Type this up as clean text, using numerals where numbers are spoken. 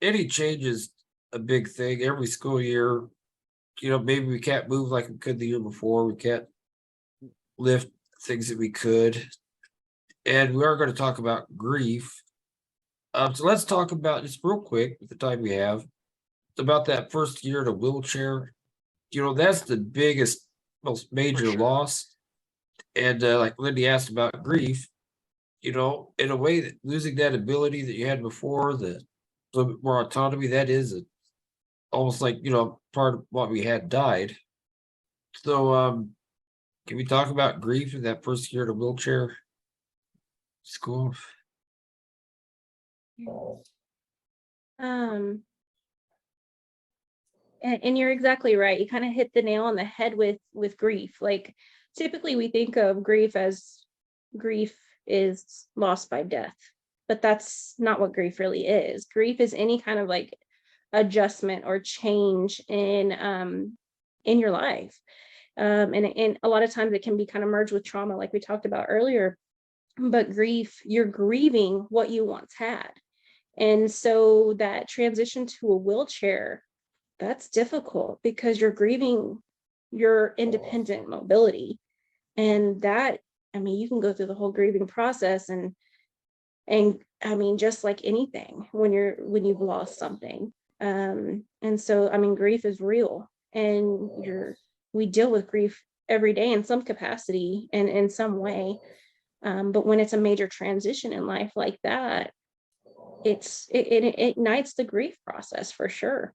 any change is a big thing. Every school year, maybe we can't move like we could the year before. We can't lift things that we could. And we are going to talk about grief. So let's talk about just real quick with the time we have about that first year in a wheelchair. That's the biggest, most For major sure. loss. And like Lindy asked about grief, in a way that losing that ability that you had before, the little bit more autonomy, that is almost like, part of what we had died. So, can we talk about grief in that first year in a wheelchair school? Um, and you're exactly right. You kind of hit the nail on the head with grief. Like typically we think of grief is lost by death, but that's not what grief really is. Grief is any kind of like adjustment or change in your life. And a lot of times it can be kind of merged with trauma, like we talked about earlier. But grief, you're grieving what you once had. And so that transition to a wheelchair, that's difficult because you're grieving your independent mobility. And that, I mean, you can go through the whole grieving process and I mean, just like anything when you've lost something. And so I mean, grief is real, and we deal with grief every day in some capacity and in some way. But when it's a major transition in life like that, it ignites the grief process for sure.